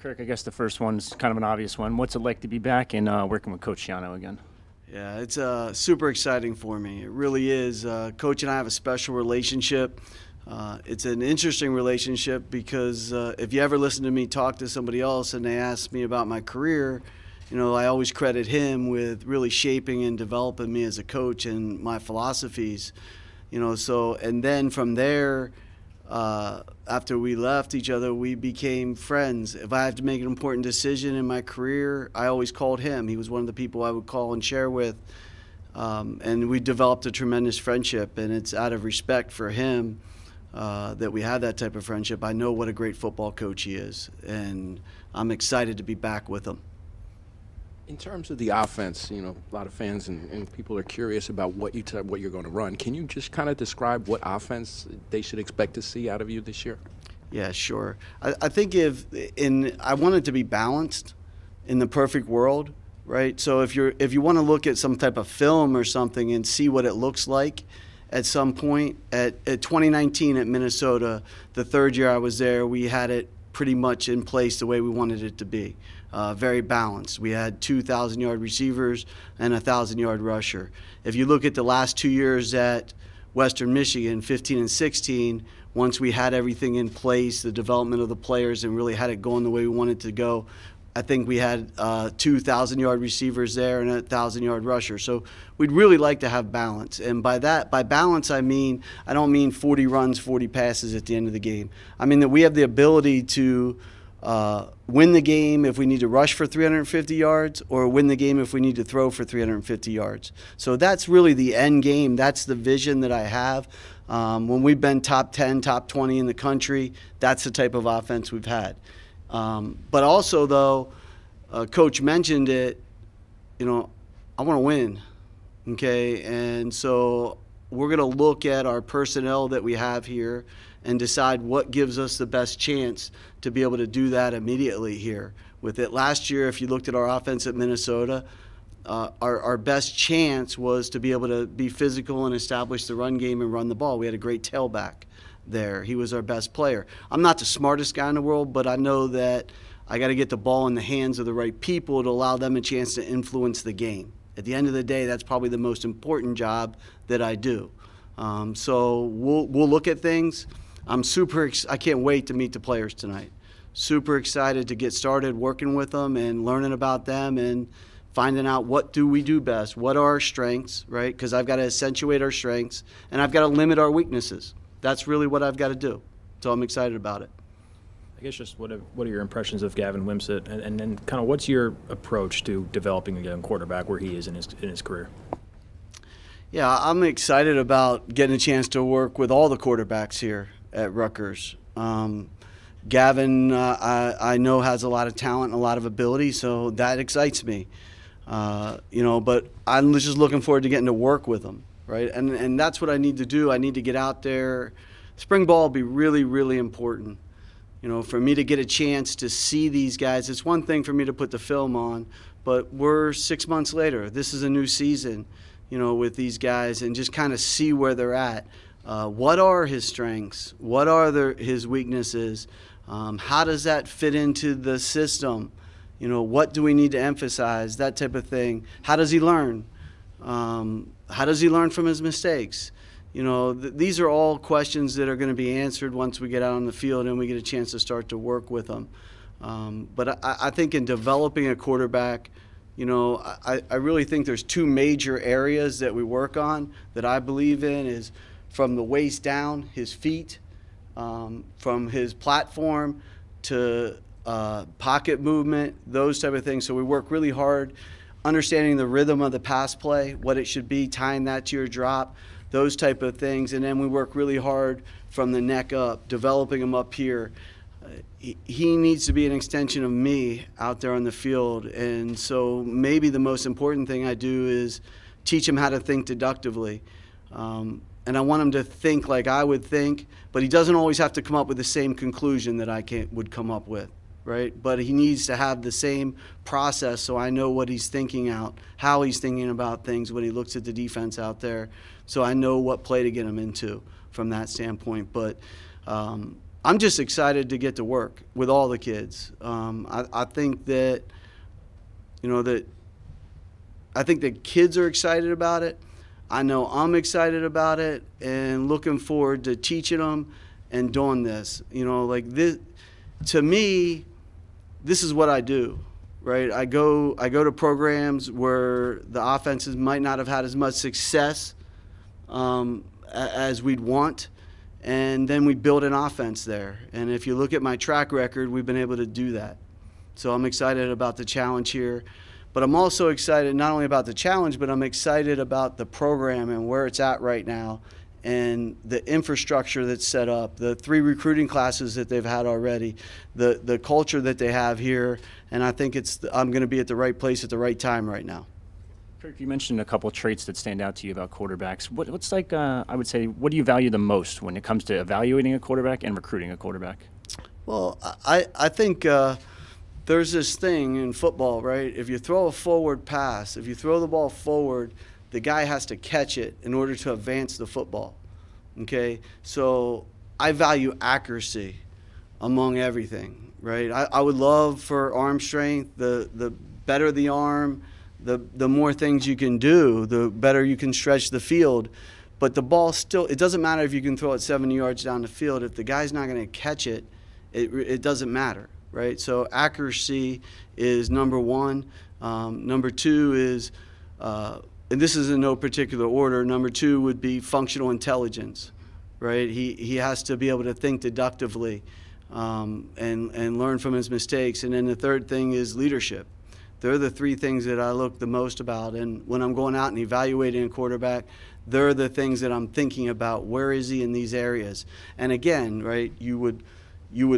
Kirk, I guess the first one's kind of an obvious one. What's it like to be back and working with Coach Ciarrocca again? Yeah, it's super exciting for me. It really is. Coach and I have a special relationship. It's an interesting relationship because if you ever listen to me talk to somebody else and they ask me about my career, I always credit him with really shaping and developing me as a coach and my philosophies. And then from there, after we left each other, we became friends. If I had to make an important decision in my career, I always called him. He was one of the people I would call and share with. And we developed a tremendous friendship, and it's out of respect for him that we have that type of friendship. I know what a great football coach he is, and I'm excited to be back with him. In terms of the offense, a lot of fans and people are curious about what you're going to run. Can you just kind of describe what offense they should expect to see out of you this year? Yeah, sure. I think I want it to be balanced in the perfect world, right? So if you want to look at some type of film or something and see what it looks like at some point, at 2019 at Minnesota, the third year I was there, we had it pretty much in place the way we wanted it to be. Very balanced. We had 2,000-yard receivers and a 1,000-yard rusher. If you look at the last 2 years at Western Michigan, 15 and 16, once we had everything in place, the development of the players, and really had it going the way we wanted to go, I think we had 2,000-yard receivers there and a 1,000-yard rusher. So we'd really like to have balance. And by balance, I don't mean 40 runs, 40 passes at the end of the game. I mean that we have the ability to win the game if we need to rush for 350 yards or win the game if we need to throw for 350 yards. So that's really the end game. That's the vision that I have. When we've been top 10, top 20 in the country, that's the type of offense we've had. But also, though, Coach mentioned it, I want to win, okay? And so we're going to look at our personnel that we have here and decide what gives us the best chance to be able to do that immediately here. With it last year, if you looked at our offense at Minnesota, our best chance was to be able to be physical and establish the run game and run the ball. We had a great tailback there. He was our best player. I'm not the smartest guy in the world, but I know that I got to get the ball in the hands of the right people to allow them a chance to influence the game. At the end of the day, that's probably the most important job that I do. So we'll look at things. I can't wait to meet the players tonight. Super excited to get started working with them and learning about them and finding out what do we do best, what are our strengths, right? Because I've got to accentuate our strengths and I've got to limit our weaknesses. That's really what I've got to do. So I'm excited about it. I guess just what are your impressions of Gavin Wimsatt, and then kind of what's your approach to developing a young quarterback where he is in his career? Yeah, I'm excited about getting a chance to work with all the quarterbacks here at Rutgers. Gavin, I know, has a lot of talent and a lot of ability, so that excites me. But I'm just looking forward to getting to work with him, right? And that's what I need to do. I need to get out there. Spring ball will be really, really important. For me to get a chance to see these guys. It's one thing for me to put the film on, but we're 6 months later. This is a new season, with these guys, and just kind of see where they're at. What are his strengths? What are his weaknesses? How does that fit into the system? What do we need to emphasize? That type of thing. How does he learn? How does he learn from his mistakes? These are all questions that are going to be answered once we get out on the field and we get a chance to start to work with them. But I think in developing a quarterback, I really think there's two major areas that we work on that I believe in is from the waist down, his feet, from his platform to pocket movement, those type of things. So we work really hard understanding the rhythm of the pass play, what it should be, tying that to your drop, those type of things. And then we work really hard from the neck up, developing him up here. He needs to be an extension of me out there on the field. And so maybe the most important thing I do is teach him how to think deductively. And I want him to think like I would think, but he doesn't always have to come up with the same conclusion that I would come up with, right? But he needs to have the same process so I know what he's thinking out, how he's thinking about things when he looks at the defense out there, so I know what play to get him into from that standpoint. But I'm just excited to get to work with all the kids. I think that, I think that kids are excited about it. I know I'm excited about it and looking forward to teaching them and doing this. Like this, to me, this is what I do, right? I go to programs where the offenses might not have had as much success as we'd want, and then we build an offense there. And if you look at my track record, we've been able to do that. So I'm excited about the challenge here. But I'm also excited not only about the challenge, but I'm excited about the program and where it's at right now and the infrastructure that's set up, the 3 recruiting classes that they've had already, the culture that they have here. And I think I'm going to be at the right place at the right time right now. Kirk, you mentioned a couple traits that stand out to you about quarterbacks. What's like, I would say, what do you value the most when it comes to evaluating a quarterback and recruiting a quarterback? Well, I think there's this thing in football, right? If you throw a forward pass, if you throw the ball forward, the guy has to catch it in order to advance the football, okay? So I value accuracy among everything, right? I would love for arm strength. The better the arm, the more things you can do, the better you can stretch the field. But the ball still, it doesn't matter if you can throw it 70 yards down the field. If the guy's not going to catch it, it doesn't matter, right? So accuracy is number one. Number two is, and this is in no particular order, number two would be functional intelligence, right? He has to be able to think deductively and learn from his mistakes. And then the third thing is leadership. They're the 3 things that I look the most about. And when I'm going out and evaluating a quarterback, they're the things that I'm thinking about. Where is he in these areas? And again, right, you would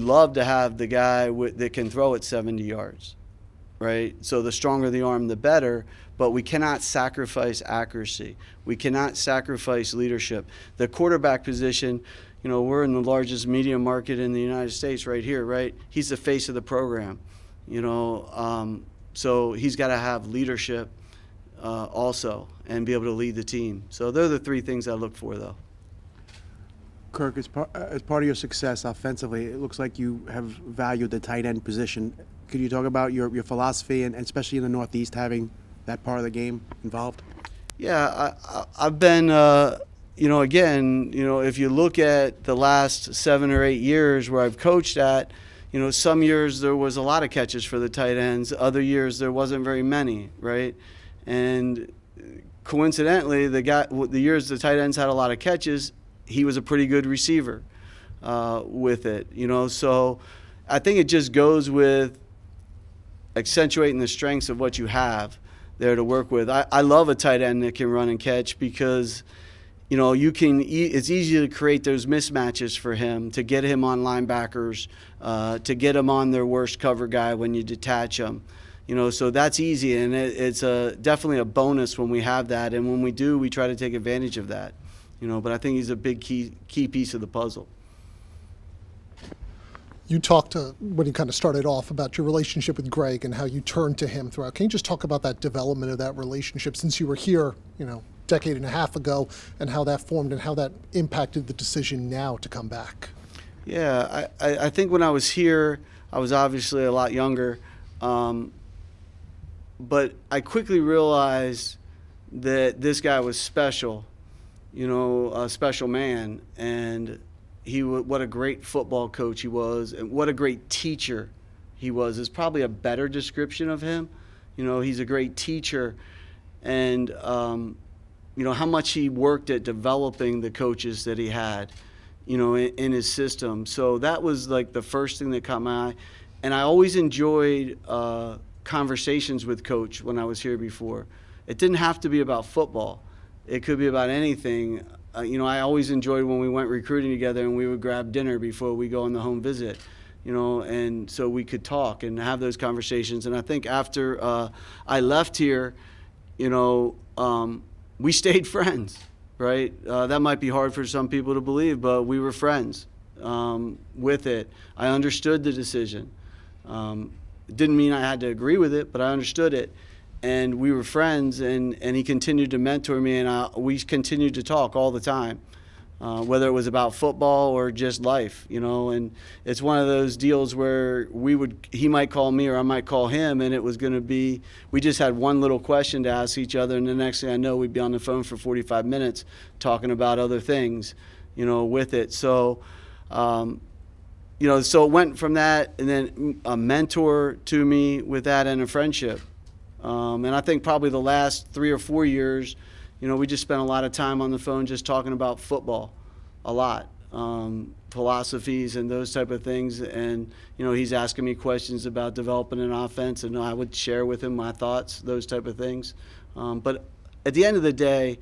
love to have the guy that can throw it 70 yards, right? So the stronger the arm, the better. But we cannot sacrifice accuracy. We cannot sacrifice leadership. The quarterback position, we're in the largest media market in the United States right here, right? He's the face of the program, so he's got to have leadership also and be able to lead the team. So they're the 3 things I look for, though. Kirk, as part of your success offensively, it looks like you have valued the tight end position. Could you talk about your philosophy and especially in the Northeast having that part of the game involved? Yeah, I've been, if you look at the last 7 or 8 years where I've coached at, some years there was a lot of catches for the tight ends. Other years there wasn't very many, right? And coincidentally, the years the tight ends had a lot of catches, he was a pretty good receiver with it, So I think it just goes with accentuating the strengths of what you have there to work with. I love a tight end that can run and catch because it's easy to create those mismatches for him, to get him on linebackers, to get him on their worst cover guy when you detach him. So that's easy, and it's definitely a bonus when we have that, and when we do, we try to take advantage of that. But I think he's a big key piece of the puzzle. You talked when you kind of started off about your relationship with Greg and how you turned to him throughout. Can you just talk about that development of that relationship since you were here, decade and a half ago, and how that formed and how that impacted the decision now to come back? Yeah, I think when I was here, I was obviously a lot younger, but I quickly realized that this guy was special, a special man, and what a great football coach he was, and what a great teacher he was is probably a better description of him. He's a great teacher, and how much he worked at developing the coaches that he had, in his system. So that was like the first thing that caught my eye. And I always enjoyed conversations with Coach when I was here before. It didn't have to be about football. It could be about anything. I always enjoyed when we went recruiting together and we would grab dinner before we go on the home visit, and so we could talk and have those conversations. And I think after I left here, we stayed friends, right? That might be hard for some people to believe, but we were friends with it. I understood the decision. It didn't mean I had to agree with it, but I understood it. And we were friends, and he continued to mentor me, and we continued to talk all the time. whether it was about football or just life, and it's one of those deals where he might call me or I might call him, and it was going to be, we just had one little question to ask each other, and the next thing I know, we'd be on the phone for 45 minutes talking about other things, with it. So, so it went from that, and then a mentor to me with that, and a friendship. And I think probably the last 3 or 4 years, we just spent a lot of time on the phone just talking about football, a lot, philosophies and those type of things. And, he's asking me questions about developing an offense, and I would share with him my thoughts, those type of things. But at the end of the day,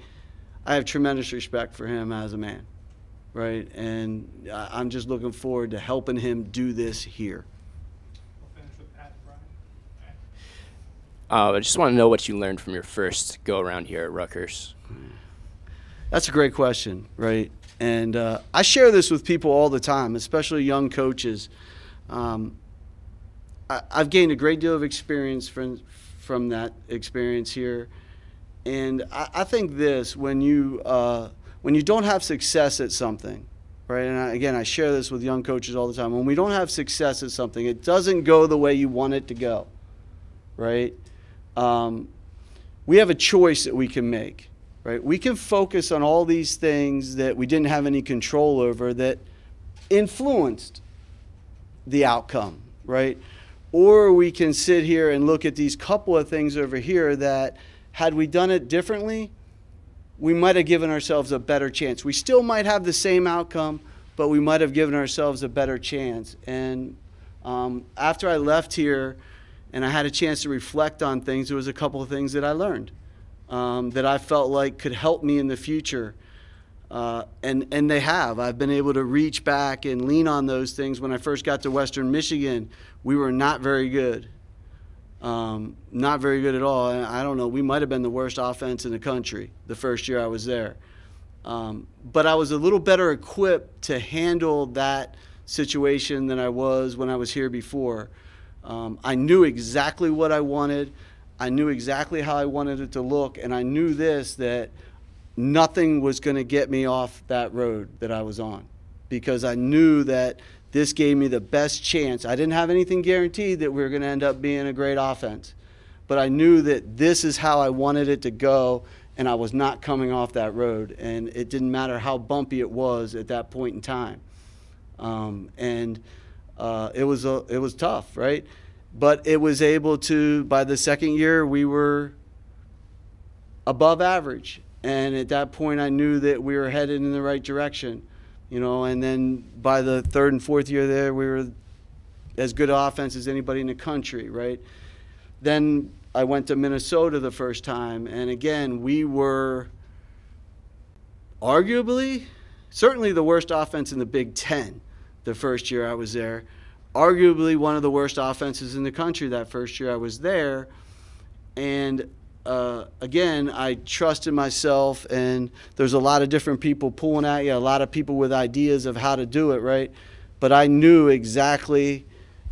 I have tremendous respect for him as a man, right? And I'm just looking forward to helping him do this here. I just want to know what you learned from your first go-around here at Rutgers. That's a great question, right? And I share this with people all the time, especially young coaches. I've gained a great deal of experience from that experience here. And I think this, when you don't have success at something, right? And I share this with young coaches all the time. When we don't have success at something, it doesn't go the way you want it to go, right? We have a choice that we can make, right? We can focus on all these things that we didn't have any control over that influenced the outcome, right? Or we can sit here and look at these couple of things over here that, had we done it differently, we might have given ourselves a better chance. We still might have the same outcome, but we might have given ourselves a better chance. And after I left here, and I had a chance to reflect on things, there was a couple of things that I learned that I felt like could help me in the future. And they have. I've been able to reach back and lean on those things. When I first got to Western Michigan, we were not very good. Not very good at all. And I don't know, we might have been the worst offense in the country the first year I was there. But I was a little better equipped to handle that situation than I was when I was here before. I knew exactly what I wanted. I knew exactly how I wanted it to look, and I knew that nothing was going to get me off that road that I was on, because I knew that this gave me the best chance. I didn't have anything guaranteed that we were going to end up being a great offense, but I knew that this is how I wanted it to go, and I was not coming off that road, and it didn't matter how bumpy it was at that point in time. It was tough, right? But it was able to, by the second year, we were above average. And at that point, I knew that we were headed in the right direction, and then by the third and fourth year there, we were as good offense as anybody in the country, right? Then I went to Minnesota the first time, and again, we were certainly the worst offense in the Big Ten the first year I was there. Arguably one of the worst offenses in the country that first year I was there. And again, I trusted myself, and there's a lot of different people pulling at you, a lot of people with ideas of how to do it, right? But I knew exactly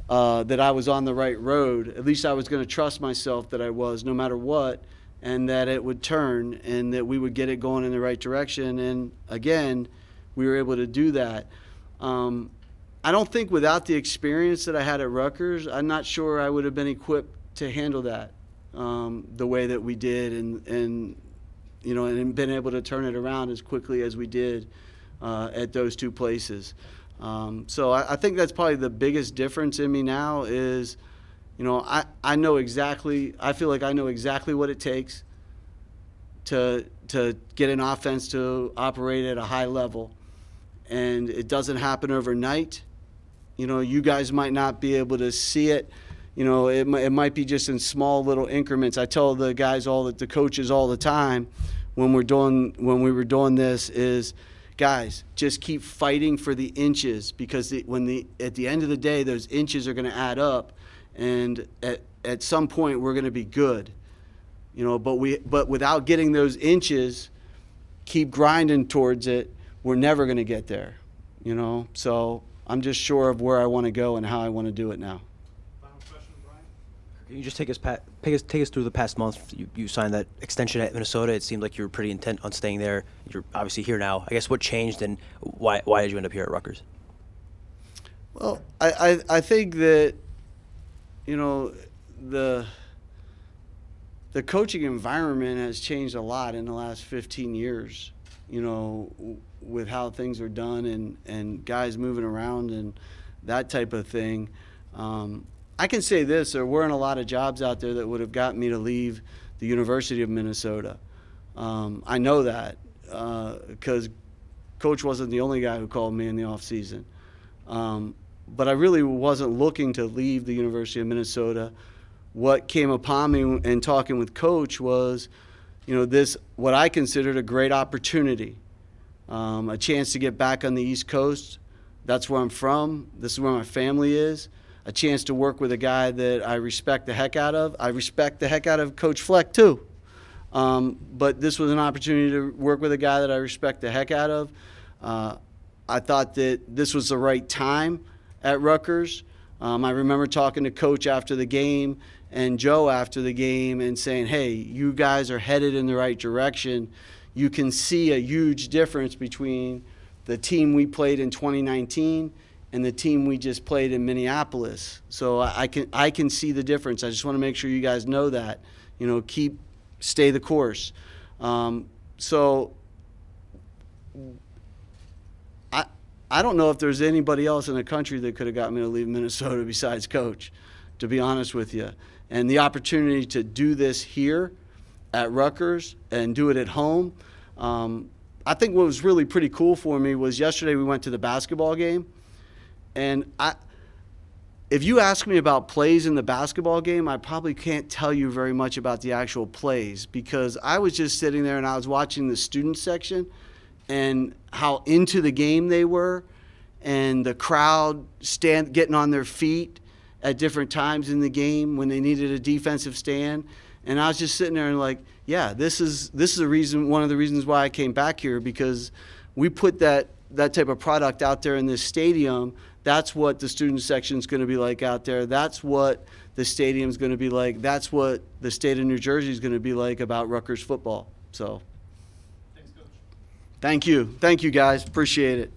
that I was on the right road. At least I was going to trust myself that I was, no matter what, and that it would turn and that we would get it going in the right direction. And again, we were able to do that. I don't think without the experience that I had at Rutgers, I'm not sure I would have been equipped to handle that the way that we did, and been able to turn it around as quickly as we did at those two places. So I think that's probably the biggest difference in me now is, I know exactly, I feel like I know exactly what it takes to get an offense to operate at a high level. And it doesn't happen overnight. You guys might not be able to see it. It might be just in small little increments. I tell the guys the coaches all the time when we were doing this is, guys, just keep fighting for the inches, because at the end of the day, those inches are going to add up, and at some point we're going to be good. But without getting those inches, keep grinding towards it. We're never going to get there, So I'm just sure of where I want to go and how I want to do it now. Final question, Brian. Can you just take us through the past month? You signed that extension at Minnesota. It seemed like you were pretty intent on staying there. You're obviously here now. I guess what changed and why did you end up here at Rutgers? Well, I think that, you know, the coaching environment has changed a lot in the last 15 years, you know, with how things are done and guys moving around and that type of thing. I can say this, there weren't a lot of jobs out there that would have gotten me to leave the University of Minnesota. I know that because Coach wasn't the only guy who called me in the offseason. But I really wasn't looking to leave the University of Minnesota. What came upon me in talking with Coach was, you know, this, what I considered a great opportunity, a chance to get back on the East Coast. That's where I'm from. This is where my family is. A chance to work with a guy that I respect the heck out of. I respect the heck out of Coach Fleck too. But this was an opportunity to work with a guy that I respect the heck out of. I thought that this was the right time at Rutgers. I remember talking to Coach after the game and Joe after the game and saying, hey, you guys are headed in the right direction. You can see a huge difference between the team we played in 2019 and the team we just played in Minneapolis. So I can see the difference. I just want to make sure you guys know that. You know, stay the course. So I don't know if there's anybody else in the country that could have got me to leave Minnesota besides Coach, to be honest with you. And the opportunity to do this here at Rutgers and do it at home, I think what was really pretty cool for me was yesterday we went to the basketball game. And if you ask me about plays in the basketball game, I probably can't tell you very much about the actual plays because I was just sitting there and I was watching the student section and how into the game they were and the crowd getting on their feet at different times in the game when they needed a defensive stand. And I was just sitting there and like, yeah, this is a reason, one of the reasons why I came back here, because we put that type of product out there in this stadium. That's what the student section is going to be like out there. That's what the stadium is going to be like. That's what the state of New Jersey is going to be like about Rutgers football. So, thanks, Coach. Thank you, guys. Appreciate it.